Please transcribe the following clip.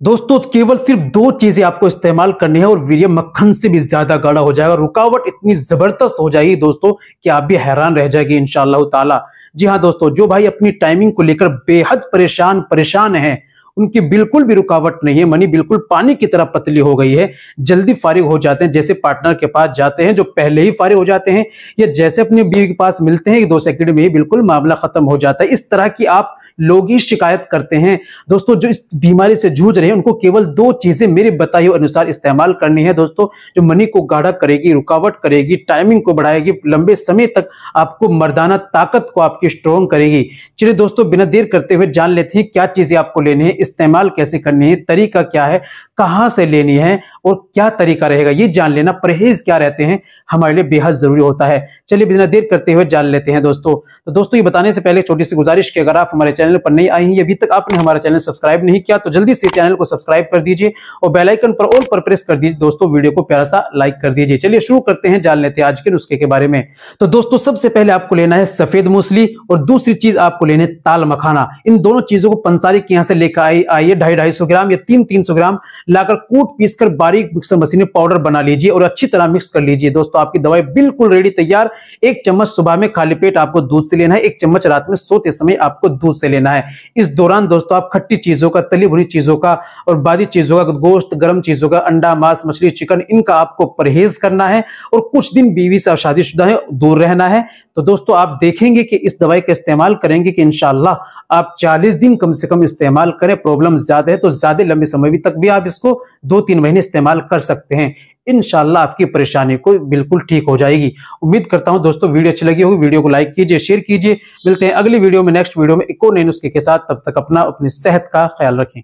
दोस्तों केवल सिर्फ दो चीजें आपको इस्तेमाल करनी है और वीर्य मक्खन से भी ज्यादा गाढ़ा हो जाएगा। रुकावट इतनी जबरदस्त हो जाएगी दोस्तों कि आप भी हैरान रह जाएगी इंशाअल्लाह ताला। जी हाँ दोस्तों, जो भाई अपनी टाइमिंग को लेकर बेहद परेशान हैं, उनकी बिल्कुल भी रुकावट नहीं है। मनी बिल्कुल पानी की तरह पतली हो गई है, जल्दी फारिग हो जाते हैं। जैसे पार्टनर के पास जाते हैं जो पहले ही फारिग हो जाते हैं, या जैसे अपनी बीवी के पास मिलते हैं 2 सेकंड में ही बिल्कुल मामला खत्म हो जाता है। इस तरह की आप लोग ही शिकायत करते हैं। दोस्तों जो इस बीमारी से जूझ रहे हैं उनको केवल 2 चीजें मेरे बताए हुए अनुसार इस्तेमाल करनी है दोस्तों, जो मनी को गाढ़ा करेगी, रुकावट करेगी, टाइमिंग को बढ़ाएगी, लंबे समय तक आपको मर्दाना ताकत को आपकी स्ट्रॉन्ग करेगी। चलिए दोस्तों, बिना देर करते हुए जान लेते हैं क्या चीजें आपको लेनी है, इस्तेमाल कैसे करनी है, तरीका क्या है, कहां से लेनी है और क्या तरीका रहेगा, ये जान लेना। परहेज क्या रहते हैं हमारे लिए बेहद जरूरी होता है। चलिए बिना देर करते हुए जान लेते हैं दोस्तों। तो दोस्तों ये बताने से पहले छोटी सी गुजारिश कि अगर आप हमारे चैनल पर नहीं आई हैं, अभी तक आपने हमारा चैनल सब्सक्राइब नहीं किया तो जल्दी से चैनल को सब्सक्राइब कर दीजिए और बेल आइकन पर ऑल पर प्रेस कर दीजिए दोस्तों। वीडियो को प्यारा सा लाइक कर दीजिए। चलिए शुरू करते हैं, जान लेते हैं आज के नुस्खे के बारे में। तो दोस्तों सबसे पहले आपको लेना है सफेद मूसली और दूसरी चीज आपको लेने ताल मखाना। इन दोनों चीजों को पंसारी के यहां से लेकर आइए 250-250 ग्राम या 300-300 ग्राम लाकर कूट पीसकर बारीक मिक्सर मशीन में पाउडर बना लीजिए और अच्छी तरह मिक्स कर लीजिए। दोस्तों आपकी दवाई बिल्कुल रेडी तैयार। 1 चम्मच सुबह में खाली पेट आपको दूध से लेना है, 1 चम्मच रात में सोते समय आपको दूध से लेना है। इस दौरान दोस्तों आप खट्टी चीजों का, तली भुनी चीजों का और बादी चीजों का, गोश्त, गर्म चीजों का, अंडा, मांस, मछली, चिकन, इनका आपको परहेज करना है और कुछ दिन बीवी से शादीशुदा है दूर रहना है। तो दोस्तों आप देखेंगे कि इस दवाई का इस्तेमाल करेंगे कि इंशाअल्लाह आप 40 दिन कम से कम इस्तेमाल करें। प्रॉब्लम ज्यादा है तो ज्यादा लंबे समय तक भी आप इसको 2-3 महीने इस्तेमाल कर सकते हैं। इंशाअल्लाह आपकी परेशानी को बिल्कुल ठीक हो जाएगी। उम्मीद करता हूं दोस्तों वीडियो अच्छी लगी होगी। वीडियो को लाइक कीजिए, शेयर कीजिए। मिलते हैं अगली वीडियो में, नेक्स्ट वीडियो में एक और नए नुस्खे के साथ। तब तक अपनी सेहत का ख्याल रखें।